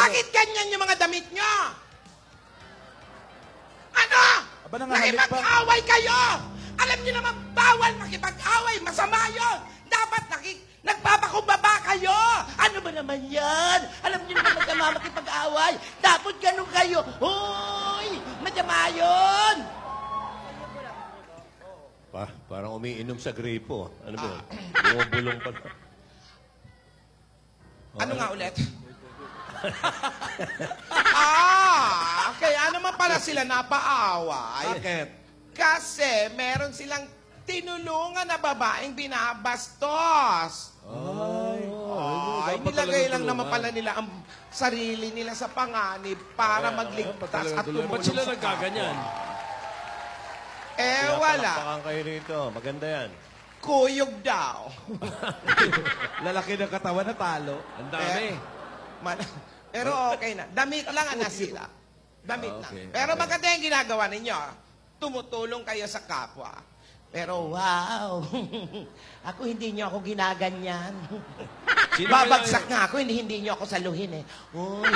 Bakit ganyan yung mga damit nyo? Ano? Aba, nangahalip pa. Nakipag-away kayo! Alam niyo naman, bawal makipag-away. Masama yun. Dapat nagpapakumbaba kayo. Ano ba naman yan? Alam niyo naman masama makipag-away. Dapat ganun kayo. Hoy! Masama yun! Parang umiinom sa gripo. Ano ba yun? Bumubulong pa. Ano nga ulit? Kaya naman pala sila napaaway. Bakit? Kasi meron silang tinulungan na babaeng binabastos. Ay, nilagay lang naman pala nila ang sarili nila sa panganib para magligtas at tumulong Ba't sila sa nagkaganyan? wala. Palakpakan kayo rito. Maganda yan. Kuyog daw. Lalaki ng katawan na talo. Ang dami. Pero okay na. Damit lang ang nasira. Damit lang. Okay, Pero maganda yung ginagawa ninyo. Tumutulong kayo sa kapwa. Pero wow, ako hindi niyo ako ginaganyan. Babagsak nga ako, hindi niyo ako saluhin eh. Uy.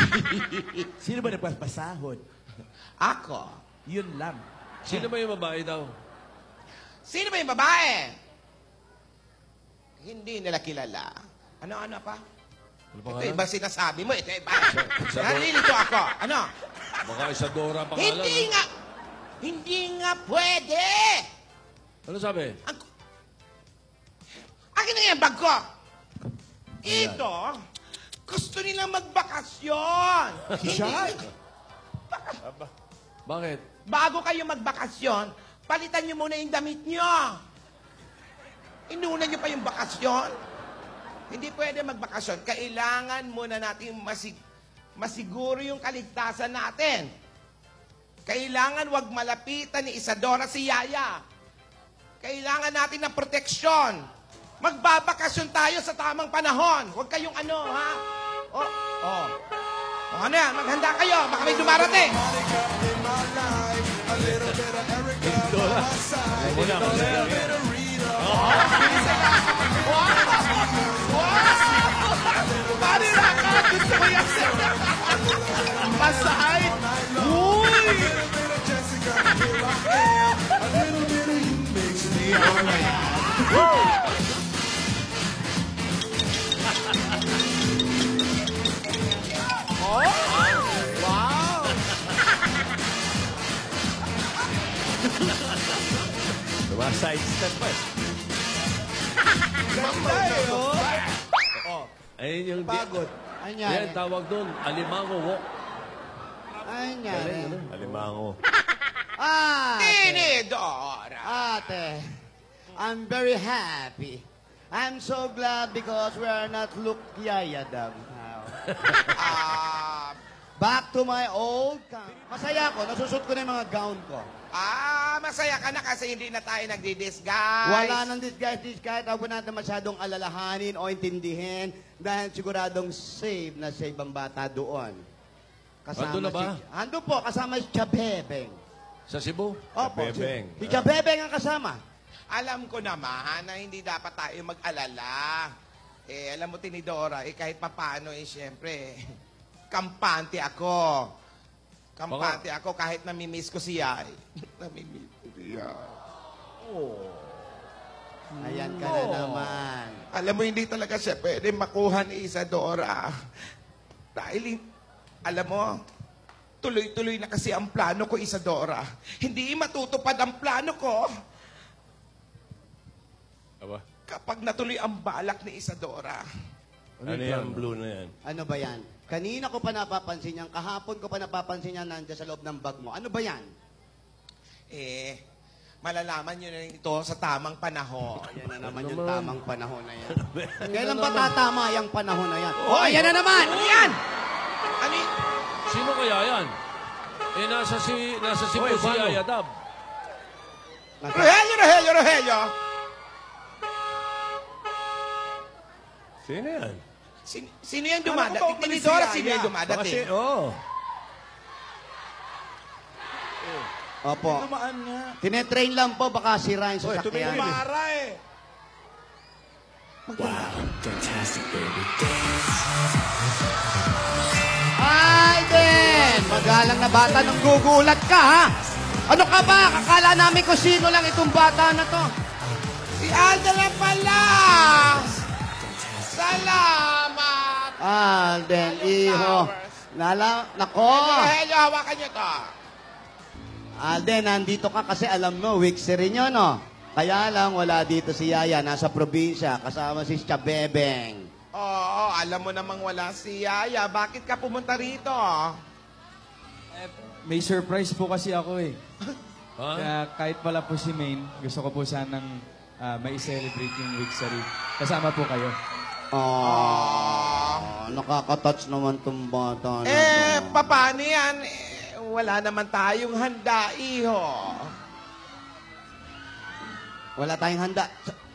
Sino ba nagpapasahod? Ako. Yun lang. Sino ba yung babae daw? Sino ba yung babae? Hindi nila kilala. Ano pa? Ano Ito pangalan? iba sinasabi mo. Ito iba. Nalilito ako. Ano? Baka Isadora pangalan. Hindi nga pwede. Ano sabi? Akin na yan, bag ko. Ito, gusto nilang magbakasyon. Siya? Bakit? Bago kayo magbakasyon, palitan niyo muna yung damit niyo. Inuna niyo pa yung bakasyon. Hindi pwede magbakasyon. Kailangan muna natin masiguro yung kaligtasan natin. Kailangan wag malapitan ni Isadora si Yaya. Kailangan natin ng proteksyon. Magbabakasyon tayo sa tamang panahon. Huwag kayong ano, ha? O ano yan? Maghanda kayo. Baka may dumarating. Panirakan! Gusto ko yan. Masahid! Uy! Side step pa. Ganda eh, oh. Ayun yung... Pagod. Yan, tawag doon. Alimango walk. Alimango. Tinidora! Ate, I'm very happy. I'm so glad because we are not look yayadam now. Back to my old camp. Masaya ako, nasusot ko na yung mga gown ko. Masaya ka na kasi hindi na tayo nagdi-disguise. Wala nang disguise. Huwag mo natin masyadong alalahanin o intindihin dahil siguradong safe ang bata doon. Andun na ba? Andun po, kasama si Chabebeng. Sa Cebu? Opo, Chabebeng. si Chabebeng ang kasama. Alam ko naman na hindi dapat tayo mag-alala. Alam mo, Tinidora, kahit papano, siyempre, kampante ako. Kampante ako kahit namimiss ko si Yay. Namimiss ko si Yay. Ayan ka na naman. Alam mo, hindi talaga siya pwede makuha ni Isadora. Dahil, alam mo, tuloy-tuloy na kasi ang plano ko, Isadora. Hindi matutupad ang plano ko Aba? kapag natuloy ang balak ni Isadora. Ano yan? Blue na yan? Ano ba yan? Kanina ko pa napapansin yan. Kahapon ko pa napapansin yan nandiyan sa loob ng bag mo. Ano ba yan? Malalaman nyo na ito sa tamang panahon. Yan na naman yung tamang panahon na yan. Kailan ba tatama yung panahon na yan? Oh, ayan na naman! Ano yan? Ano yan? Sino kaya yan? Nasa Cebu si Yaya Dab. Rogelio! Sino yan? Sino yung dumadating? Tinidora, sino yung dumadating? Opo. Tumaan nga. Tinetrain lang po, baka sirain sa sakyan. Para eh. Ah! mamahalang na bata, nang gugulat ka, ha? Ano ka ba? Akala namin kung sino lang itong bata na to. Si Alden na pala! Salamat! Alden, iho. Nako. Rogelio, hawakan niyo to. Alden, nandito ka kasi alam mo, weeks rin yun, no? Kaya lang, wala dito si Yaya. Nasa probinsya, kasama si Chabebeng. Oo, alam mo namang wala si Yaya. Bakit ka pumunta rito? May surprise po kasi ako eh. Ha? Kaya kahit wala po si Maine, gusto ko po sanang may celebrate yung Wixary. Kasama po kayo. Nakaka-touch naman tong bata na to. Paano yan? Wala naman tayong handa, iho. Wala tayong handa.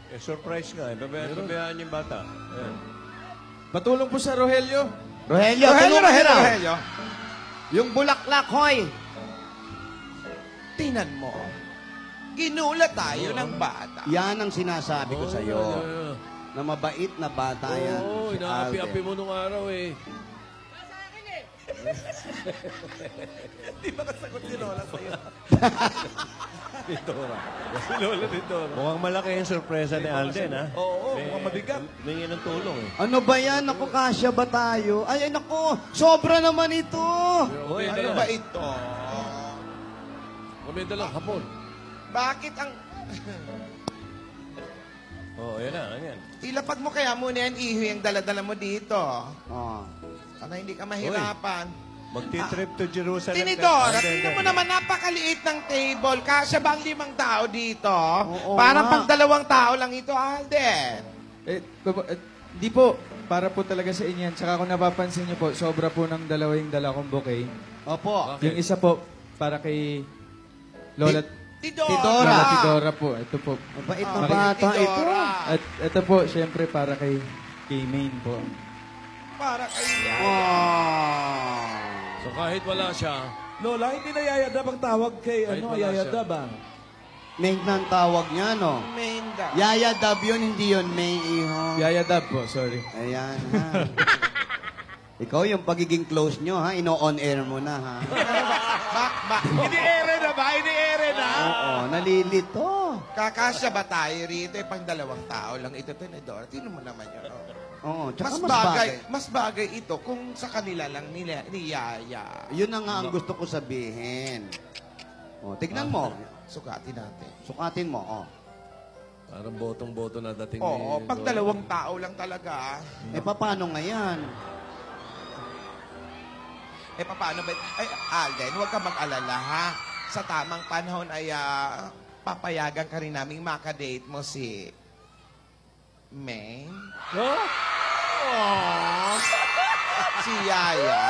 Eh, surprise ka. Pabayaan yung bata. Ayan. Patulong po sa Rogelio. Rogelio, Rogelio, tulungan Rogelio, mo. Rogelio. Yung bulaklak, hoy. Tingnan mo. Ginulat tayo ng bata. Yan ang sinasabi ko sa'yo. Na mabait na bata yan. Oo, si inaapi-api Alden. mo nung araw eh. Di ba kasagot ni Lola sa'yo? Dora. Si Lola ni Dora. Mukhang malaki yung sorpresa ni Alden, ha? Oo, mukhang mabigat. Humingi ng tulong, eh. Ano ba yan? Naku, kasya ba tayo? Ay, naku, sobra naman ito. Uy, Ano ba ito? Kami dalang hapon. Bakit ang... Oo, yan na, yan. Ilapag mo kaya muna yan, iho, yung daladala mo dito. Oh. Para hindi ka mahirapan. Magti-trip to Jerusalem. Tinidora, Alden, tingnan mo naman, napakaliit ng table. Kasya ba ang 5 tao dito? Oo Parang nga. pang 2 tao lang ito, Alden. Di po, para po talaga sa inyo yan. Tsaka kung napapansin niyo po, sobra po ng yung dala kong bouquet. Opo. Yung isa po, para kay Lola Tidora. Tidora. Lola Tidora po. Ito po. Mabait na Ah, bata ito. Tidora. At ito po, syempre, para kay Maine po. Para kay Oh. So kahit wala siya, Lola, hindi na yayadab ang tawag kay Kahit ano, wala yayadab ah. Main na ang tawag niya, no? Mainda. Yaya Dab yun, hindi yun May Iho. Yaya Dab po, sorry. Ayan, ha. Ikaw yung pagiging close nyo, ha? Ino-on air mo na, ha? Ini-ere na ba? Ini-ere na! Oo, nalilito. Kakasya ba tayo rito? Pang 2 tao lang ito, Tinidora. Tingnan mo naman yun. oh. Oo, tsaka Mas bagay ito kung sa kanila lang ni Yaya. Yun na nga ang gusto ko sabihin. O, tignan mo. Sukatin natin. Sukatin mo, oh. parang botong-boto na dating Oo, ni pag Lola. 2 tao lang talaga. Eh, paano nga yan? Paano ba? Ay, Alden, huwag ka mag-alala, ha? Sa tamang panahon ay papayagan ka rin naming makadate mo si Maine. Si Yaya.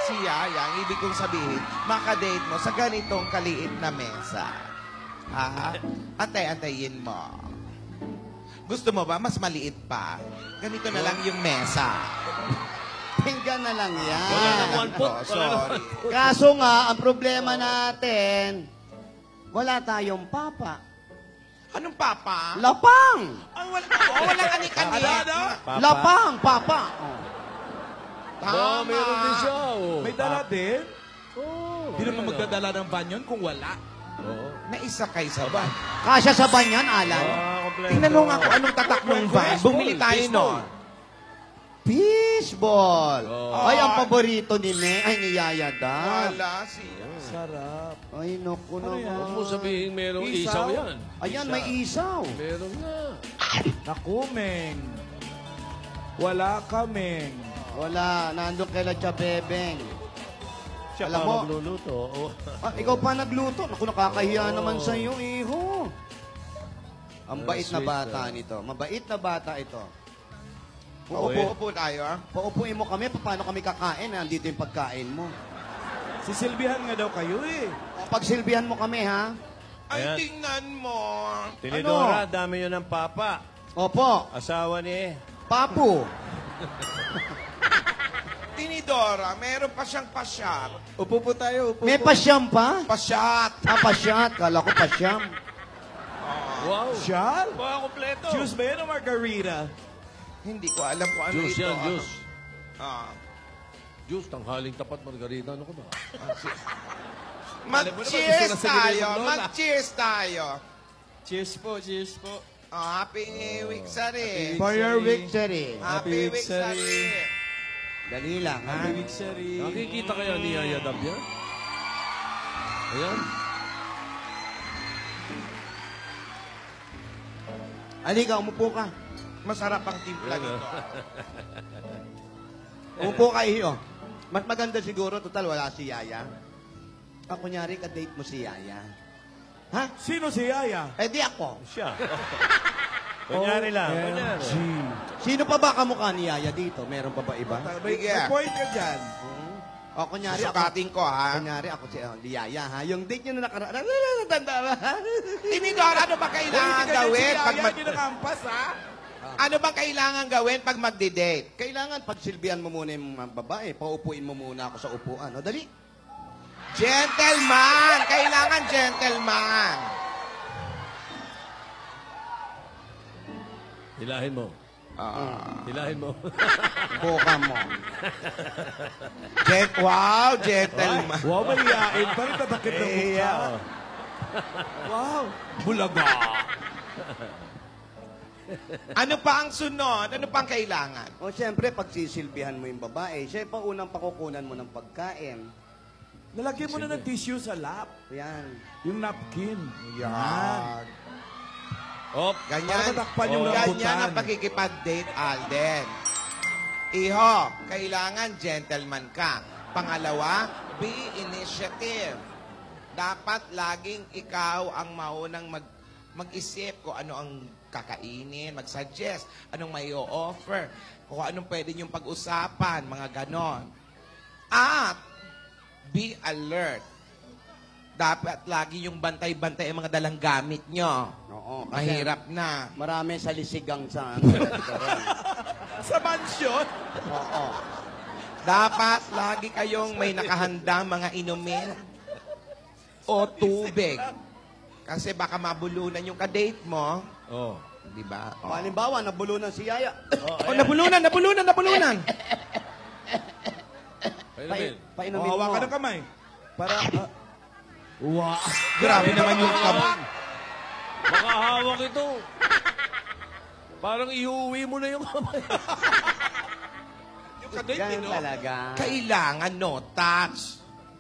Si Yaya. Ang ibig kong sabihin, makadate mo sa ganitong kaliit na mesa. Ha? Antay-antayin mo. Gusto mo ba mas maliit pa? Ganito na lang yung mesa. Pinggan na lang yan. Wala nang 1 foot. Oh, sorry. Kaso nga, ang problema natin, wala tayong papa. Anong papa? Lapang! Ay, walang ani-kani. Papa. Lapang, papa. Oh. Oo, meron din siya. Oh. May dala din? Oo. Hindi naman magdadala ng van yun kung wala. Oo. Naisakay sa van. Kasya sa banyan, Alan. Kompleto. Tingnan mo nga kung anong tatak ng van. Bumili tayo nun. Fishball. Oh. Ay, ang paborito ni Ne, ay ni Yaya Dab. Wala siya. Sarap. Ay, naku naman. Huwag mo sabihin merong isaw yan. Ayan, may isaw. Meron nga. Naku, Meng. Wala ka, Meng. Wala, nandun kay La Chabebeng. Siya Alam pa mo, magluluto. Oh. ikaw pa nagluto. Naku, nakakahiya naman sa iyo, iho. Ang bait na sweet, bata nito. Mabait na bata ito. Uupo-upo tayo, ha? Paupuin mo kami, paano kami kakain? Nandito yung pagkain mo. Sisilbihan nga daw kayo eh. Pagsilbihan mo kami, ha? Ay, Ayan. tingnan mo. Tinidora, dami yun ng papa. Opo, Asawa ni... Papu. Tinidora, meron pa siyang pasyat. Upo po tayo, upo May po. pasyam pa? Pasyat. Pasyat. Kala ko pasyam. Wow. Shal? Mga kompleto. Juice ba yun o margarita? Hindi ko alam kung ano Juice ito. yan, ano. juice. Ah. juice, tanghaling tapat, margarita, ano ko ba? Mag-cheers gusto na sa tayo. Lola. Mag-cheers tayo. Cheers po, cheers po. Oh, happy Wixari. For your victory. Happy Happy Wixari. Wixari. Dali lang, ha? Happy Wixari. Nakikita kaya ni Yaya Dab yan? Ayan. Halika, umupo ka. Masarap ang timpla Yan, nito. Umupo ka, Iyo. Mas maganda siguro, total, wala si Yaya. Kunyari, ka-date mo si Yaya. Ha? Sino si Yaya? Eh, di ako. Siya. Kunyari lang. Kunyari. Sino pa ba kamukha ni Yaya dito? Meron pa ba iba? May Sige. point ka dyan. O, kunyari ako. Susukatin ko, ha? Kunyari ako si Yaya, ha? Yung date nyo na nakaraan. Tanda ba? Tinidor, ano ba kailangan gawin pag mag... Hindi nakampas, ha? Ano bang kailangan gawin pag magdi-date? Kailangan pagsilbihan mo muna yung mga babae. Paupuin mo muna ako sa upuan. O, dali. Gentleman! Kailangan gentleman. Hilahin mo. Hilahin mo. Buka mo. Wow, gentleman. Wow, maliyain. Parang tatakit ng mukha. Wow. Bulaga. Ano pa ang sunod? Ano pa ang kailangan? O, siyempre, pagsisilbihan mo yung babae, siya pa unang pakukunan mo ng pagkain. Nalagyan mo na ng tissue sa lap. Yan. Yung napkin. Yan. Op. Para Ganyan. matakpan yung Ganyan ang rambutan. pagkikipag-date, Alden. Iho, kailangan gentleman ka. Pangalawa, be initiative. Dapat laging ikaw ang maunang mag-isip kung ano ang kakainin, mag-suggest, anong may offer, kung anong pwede niyong pag-usapan, mga ganon. At, be alert. Dapat lagi yung bantay-bantay ang mga dalang gamit nyo. Oo. kasi Mahirap na. Marami sa lisigang sa... Sa mansyon. Oo. Dapat lagi kayong may nakahanda mga inumin o tubig. Kasi baka mabulunan yung kadate mo. Oh. Di ba? O, halimbawa, nabulunan si Yaya. Oh, nabulunan! Painumin. Painumin O, mo. hawakan ng kamay. Para... Grabe naman yung kamay. Makahawak ito. Parang iuwi mo na yung kamay. Yung kadate, Ganun no? talaga. Kailangan no touch.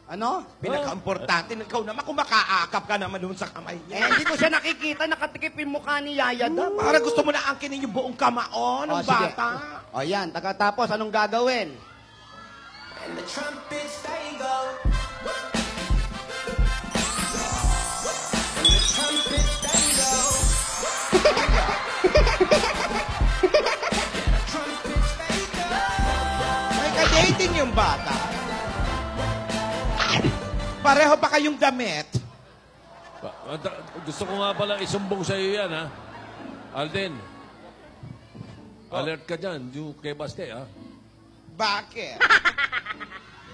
Ano? Pinaka-importante, ikaw naman kung makaakap ka naman dun sa kamay Eh, niya. hindi ko siya nakikita. Nakatikip yung mukha ni Yaya daw. Para gusto mo na angkinin yung buong kamao ng O, sige. bata. O, yan. Tapos, anong gagawin? May ka-dating yung bata. Pareho pa kayong damit. Gusto ko nga pala isumbong sa iyo yan, ha? Alden. Alert ka dyan, yung kay Baste, ha? Bakit?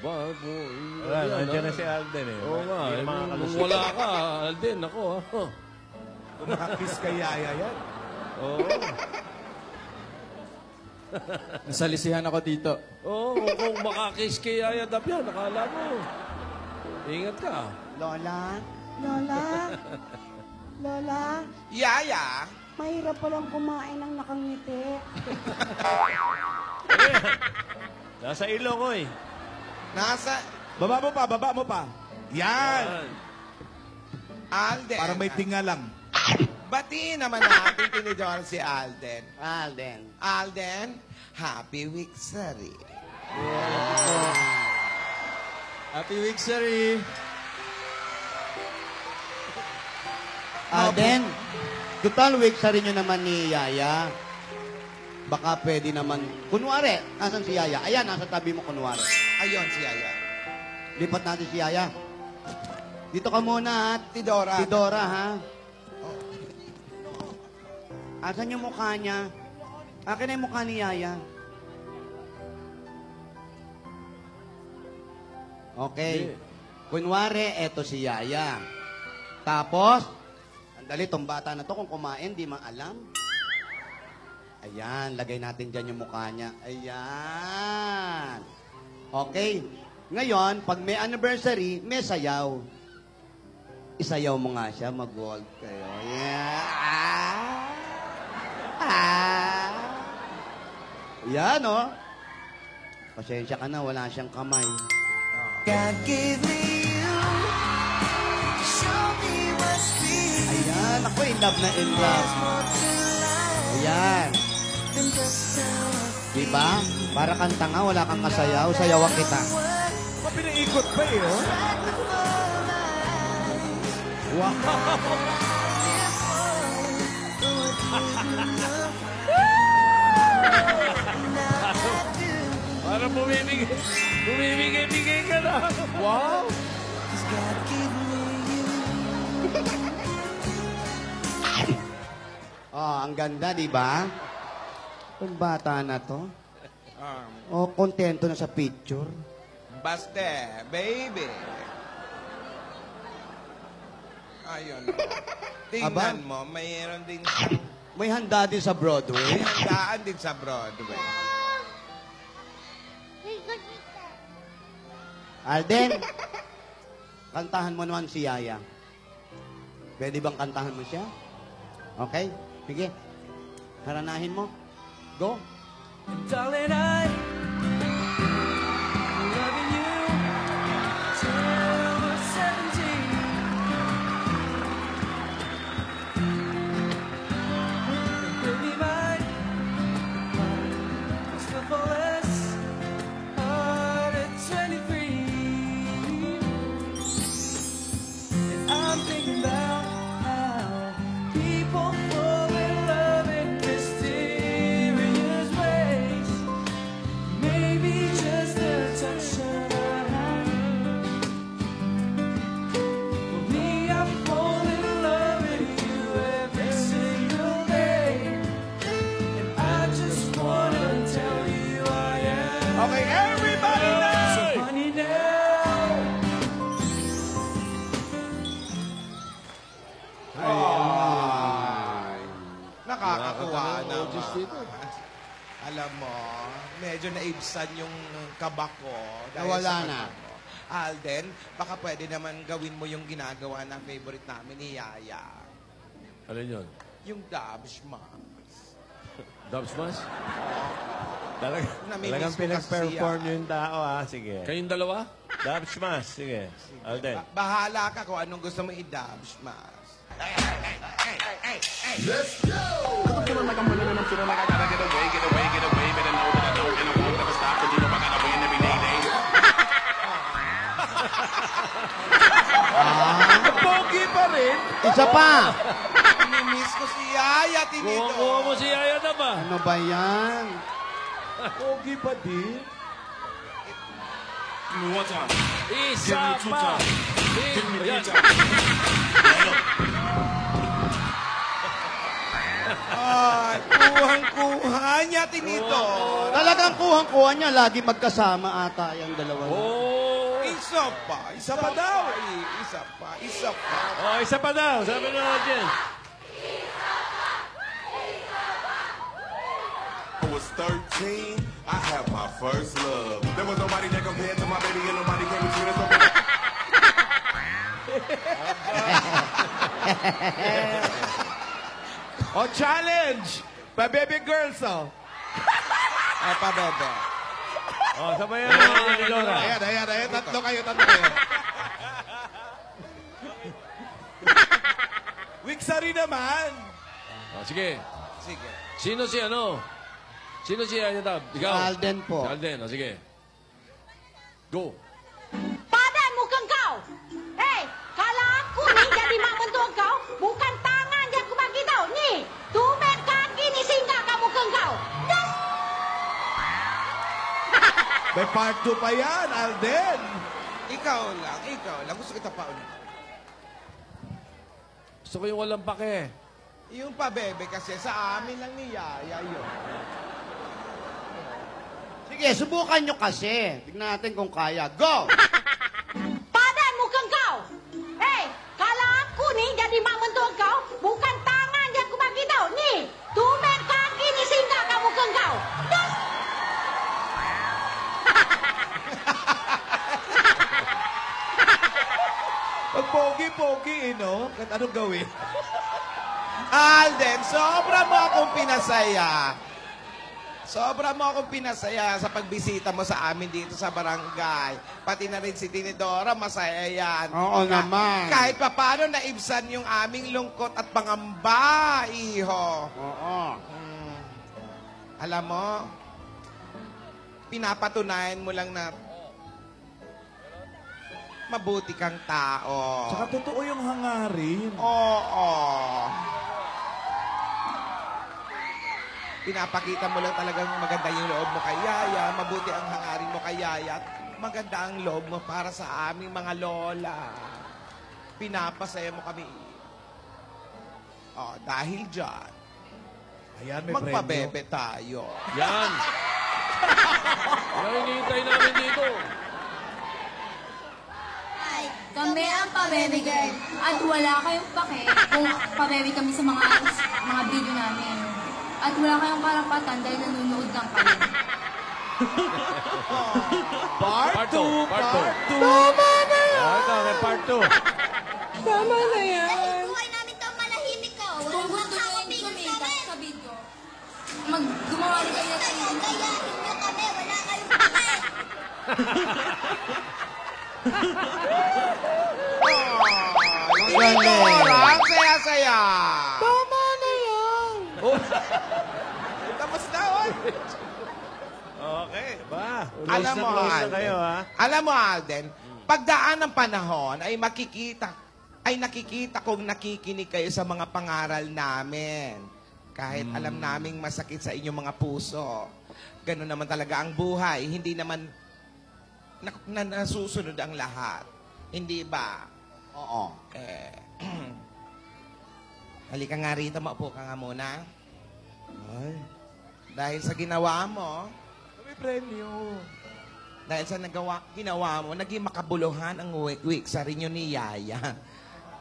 Ba, Wala, nandiyan na si Alden eh. Oo nga. Hindi na makakalusot. Wala ka, Alden. Ako, ha? Kung makakiss kay Yaya yan. Oo. Nasalisihan ako dito. Oo, kung makakiss kay Yaya Dab yan, nakala mo. Ingat ka. Lola? Lola? Lola? Yaya, Mahirap palang kumain ng nakangiti. Nasa ilong ko eh. nasa Baba mo pa. Yan. Alden. Para may tinga lang. Batiin naman natin tinidor si Alden. Alden. Alden, happy Wixari. Happy Wixari! Alden, total week sa rin nyo naman ni Yaya. Baka pwede naman. Kunwari, nasan si Yaya? Ayan, nasa tabi mo kunwari. Ayun si Yaya. Lipat natin si Yaya. Dito ka muna, ha? Tidora. Tidora, ha? Asan yung mukha niya? Akin na yung mukha ni Yaya. Okay. Kunwari, eto si Yaya. Tapos, andali, tong bata na to, kung kumain, di maalam. Ayan, lagay natin dyan yung mukha niya. Ayan. Okay? Ngayon, pag may anniversary, may sayaw. Isayaw mo nga siya, mag-walk kayo. Yeah. Yan, oh. Pasensya ka na, wala siyang kamay. Ayan, ako in love na in love. Ayan. Diba? Para kang tanga, wala kang kasayaw, sayawan kita. Pinaikot pa eh, oh. Para bumibigay ka na. Wow! Oh, ang ganda, di ba? Ang bata na to. Oh, kontento na sa picture. Baste, baby. Ayun. Tingnan mo, mayroon din May handa din sa Broadway. may handaan din sa Broadway. Alden, kantahan mo naman si Yaya. Pwede bang kantahan mo siya? Okay? Sige. Haranahin mo. Go. Darling, I'm loving you till we're 17. And baby, my heart is still for less hard at 23. And I'm thinking about how people fall in love in mysterious ways. Maybe just a touch of a hand. For me, I fall in love with you every single day. And I just wanna tell you I am. Okay, everybody now! So honey now. Nakakatuwa naman. Alam mo, medyo naibsan yung kaba ko. dahil Nawala sa na. kanta mo. Alden, baka pwede naman gawin mo yung ginagawa na favorite namin ni Yaya. Alin yun? Yung dub smash. Dub smash? Namimiss Talagang ko kasi pinag-perform siya. yung tao, sige. Kayong dalawa? Dub smash, sige. Alden. Bahala ka kung anong gusto mo i-dub smash. Feeling like I'm winning and I'm feeling like I gotta get away, get away, get away. Better know that I don't and I won't never stop. Cause you know I gotta win every day. Pogi pa rin. Isa pa. Namimiss ko si Yaya, Tinito. Kuha mo si Yaya na ba? Ano ba yan? Pogi pa din. Give me one time. Isa pa! Ayan. Ay, kuhang-kuha niya, Tinito. Talagang kuhang-kuha niya. Lagi magkasama ata yung dalawa. Oh! Isa pa. Isa pa daw. Isa pa. Isa pa. Oh, isa pa daw. Sabi na natin. I was 13, I had my first love. There was nobody that compared to my baby and nobody came between us. Oh, challenge! Pa baby girls, oh. Ay, pabebe. Oh, sabayan mo ni Laura. Ayan. Tatlo kayo. Wiksari naman. Oh, sige. Sige. Sino si ano? Sino si Yaya Dab? Ikaw? Si Alden po. Si Alden, oh, sige. Go. Padan mo kang kau! Hey, kala aku ni jadi mak mentua kau, bukan tangan yang aku bagi tau. Ni, tumit kaki ni singgah kamu kang kau. Das! May part 2 pa yan, Alden. Ikaw lang. Gusto kita pa ulit. Gusto ko yung walang pake. Yung pabebe kasi sa amin lang ni Yaya yun. Sige, subukan nyo kasi. Tignan natin kung kaya. Go! Padan mo kang kau! Hey, kala aku ni jadi mak mentua kau, bukan tangan yang aku bagi tau. Ni, tumit kaki ni singgah kamu kang kau. Das! pogi-pogi, no? Kahit anong gawin. Alden, sobra mo akong pinasaya. Sobra mo akong pinasaya sa pagbisita mo sa amin dito sa barangay. Pati na rin si Tinidora, masaya yan. Oo naman. Kahit paano naibsan yung aming lungkot at pangamba, iho. Oo. Alam mo, pinapatunayan mo lang na mabuti kang tao. Tsaka totoo yung hangarin. Oo. Pinapakita mo lang talagang maganda yung loob mo kay Yaya, mabuti ang hangarin mo kay Yaya, at maganda ang loob mo para sa aming mga lola. Pinapasaya mo kami. Oh, dahil dyan, Ayan, may magpabebe tayo. Yan. Yan hinihintay namin dito. Kami ang pabebe girl. At wala kayong pake kung pabebe kami sa mga video namin. At wala kayong karapatan dahil nanonood lang kayo. Part 2. Part 2. Tama na yan! May part 2. Tama na yan. Buhay namin itong malahimik ko. Kung gusto nyo yung sumikat sa video, gumawa rin kayo tayo. Gayahin nyo kami. Wala kayong pake. Ang saya-saya. Tama na yan. Tapos na, oy. Okay, ba? Alam mo, Close na Alden. kayo, ha? Alam mo, Alden, pagdaan ng panahon ay nakikita kong nakikinig kayo sa mga pangaral namin. Kahit alam naming masakit sa inyong mga puso. Ganun naman talaga ang buhay. Hindi naman nasusunod ang lahat. Hindi ba? Oo. Halika nga rito, maupo ka nga muna. Ay, Dahil sa ginawa mo, may premyo. dahil sa ginawa mo, naging makabuluhan ang wik-wik sa rinyo ni Yaya.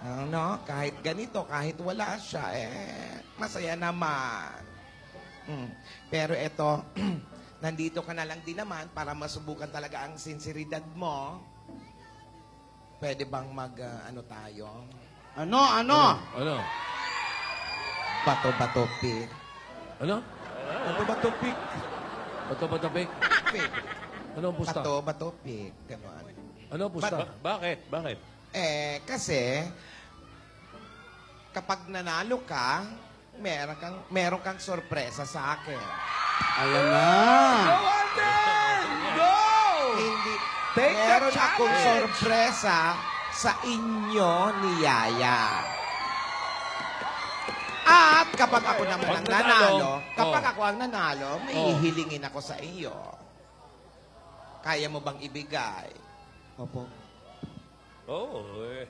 Ano? Kahit ganito, kahit wala siya, masaya naman. Pero eto, nandito ka na lang din naman para masubukan talaga ang sinseridad mo. Pwede bang ano tayo? Ano? Ano? Bato-bato pick. Ano? Ano ba itong pick? Bato-bato pick? Pick. Ano ang pusta? Bato-bato pick. Ganon. Ano ang pusta? Bakit? Bakit? Kasi, kapag nanalo ka, meron kang sorpresa sa akin. Ayan na. Hindi. Take the Meron challenge! akong sorpresa sa inyo ni Yaya. At kapag ako naman ang Pag nanalo, nanalo, ako ang nanalo, may hihilingin ako sa iyo. Kaya mo bang ibigay? Opo. Oo, eh.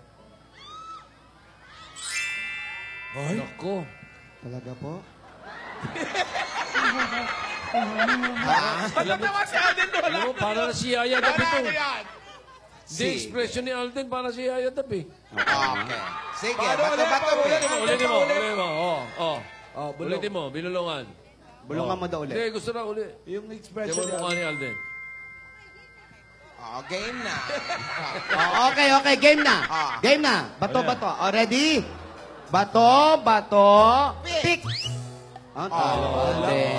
Ay, Nako. Talaga po? Alam mo, para na si Yaya Dap ito. Di expression ni Alden para si Yaya Dap eh. Okay. Sige, Paano bato-bato. ulit? Ulitin mo, ulitin mo. bulong. Ulitin mo, binulungan. Bulungan mo daw ulit. Hindi, gusto na uli. Yung Hindi expression mo mukha ni Alden. Game na. Okay, game na. Ah. Game na. Bato. O, ready? Bato, pick. Ang talo. Alden.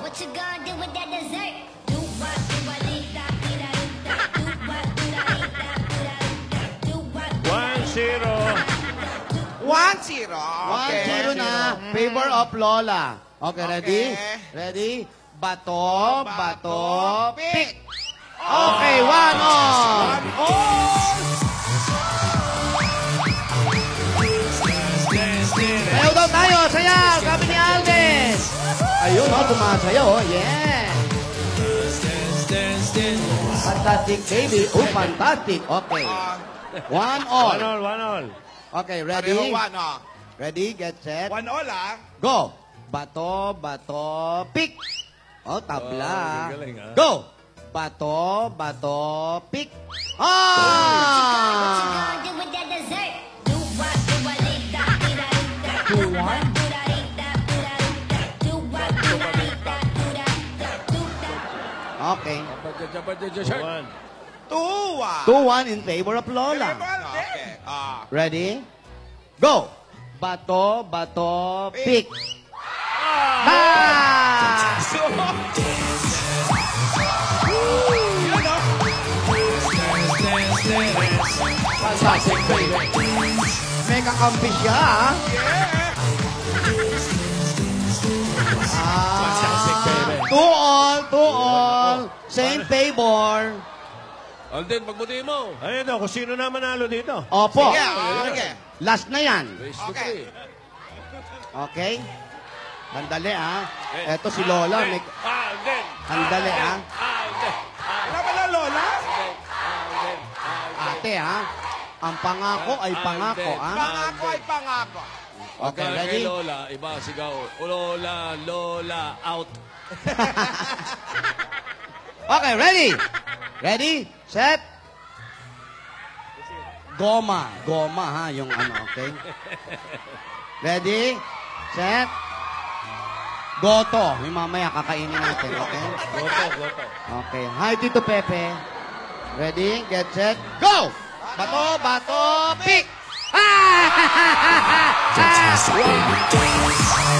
What you gonna do with that dessert? Do what, do what, eat that, eat that, eat that. Do what, do that, eat that, eat that, eat that. Do what, 1-0. 1-0. 1-0 na. Favor of Lola. Okay, ready? Okay. Ready? Bato, pick. Okay, 1-all. Sayaw daw tayo, sayaw. Sabi ni Alden. Ayun, sumasayaw. Yeah. Fantastic, baby. Oh, fantastic. Okay. 1-all. 1-1. Okay, ready? Pareho 1, Ready, get set. 1-all, Go! Bato, pick. Oh, tabla. galing, ah. Go! Bato, pick. Ah! do with that dessert? Do what, do what, eat that, eat that, eat that. Do what, do that, eat that, do that, eat that. Do what, do that, eat that, do that, eat that, do that. Okay. 1. 2-1. 2-1 in favor of Lola. Okay. Okay. Ready? Go! Bato, bato, pick. Ba! Fantastic, baby. May kakampi siya, ha? Fantastic, baby. Two all. Same favor. Alden, pagbuti mo. Ayun o, kung sino na manalo dito. Opo. Sige. Last na yan. Race to Okay. 3. Okay? Handali, ha? Eto si Lola. May... Alden! Handali, ha? Alden! Wala ba na, Lola? Alden! Ate, ha? Ang pangako ay pangako, ha? Pangako ay pangako. Okay, Kay ready? Lola, iba sigaw. Lola, Lola, out. Okay, ready? Ready? Set? Goma. Goma, ha? Yung ano, okay? Ready? Set? Goto. Yung mamaya kakainin natin, okay? Goto. Okay. Hi, Tito Pepe. Ready? Get set? Go! Bato, bato, pick! Fantastic baby.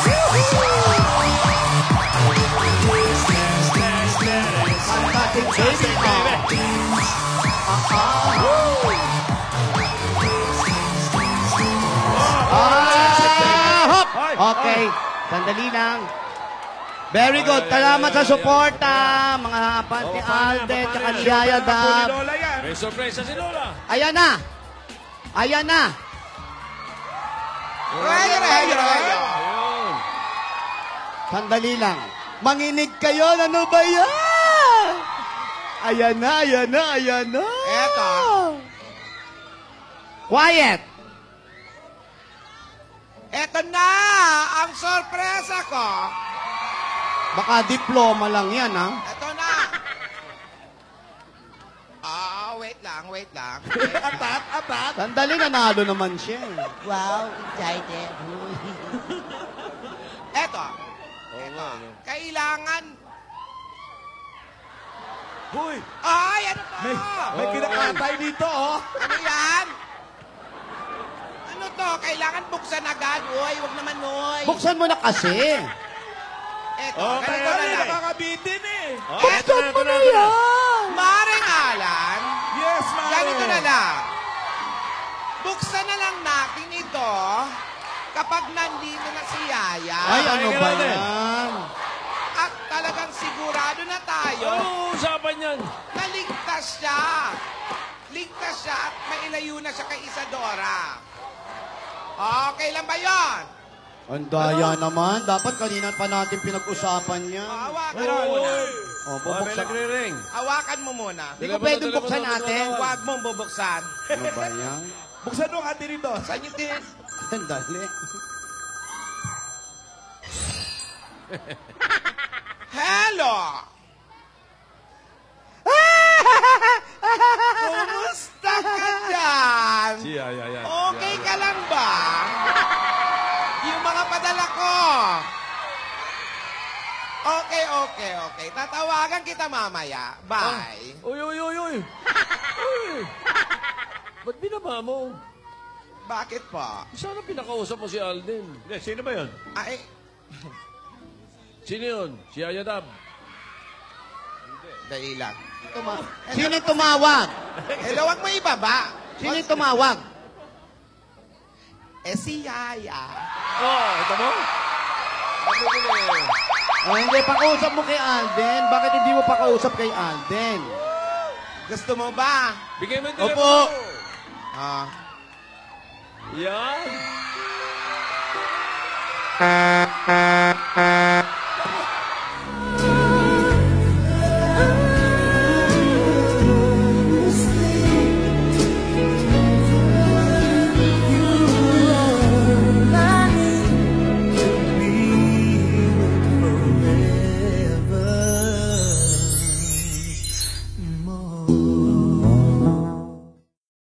Hop! Okay. Sandali lang. Very good. Salamat sa suporta, mga panty Alden, tsaka ni Yaya Takbo ni Dab. Lola yan. May sorpresa si Lola. Ayan na. Ayan na. Ready. Ayun. Sandali lang. Manginig kayo. Ano ba yan? Ayan na. Eto. Quiet. Eto na ang sorpresa ko. Baka diploma lang yan, ha? Eto na. Wait lang. Atat. Sandali, nanalo naman siya. Wow, excited. Eto. Kailangan... Hoy, Ay, ano to? may kinakatay dito, oh. Ano yan? Ano to? Kailangan buksan agad. Uy, wag naman, uy. Buksan mo na kasi. Eto, Okay, ganito na lang. nakakabitin eh. Buksan mo na yan. Maring Alan, Yes, Mare. ganito na lang. Buksan na lang natin ito kapag nandito na si Yaya. Ay, ano ba natin. yan? At talagang sigurado na tayo Ano usapan yan? na ligtas siya. Ligtas siya at mailayo na siya kay Isadora. Okay lang ba yun? Ang daya naman. Dapat kanina pa natin pinag-usapan yan. Hawakan mo muna. O, May bubuksan. nagre-ring. Hawakan mo muna. Hindi ko pwedeng buksan natin. Huwag mong bubuksan. Ano ba yan? Buksan mo ate rito. Saan yung tin? Sandali. Hello! Kumusta ka dyan? Yan. Okay ka lang ba? Yung mga padala ko. Okay. Tatawagan kita mamaya. Bye. Uy. Uy. Ba't binaba mo? Bakit po? Sana pinakausap mo si Alden. Hindi, sino ba yun? Ay, Sino yun? Si Yaya Dab. dali lang. Sino yung tumawag? Hello, wag mo ibaba. Sino yung tumawag? Si Yaya. Ito mo? O, hindi. Pakausap mo kay Alden. Bakit hindi mo pakausap kay Alden? Gusto mo ba? Bigay mo yung Opo. telepono. Ah. Yan.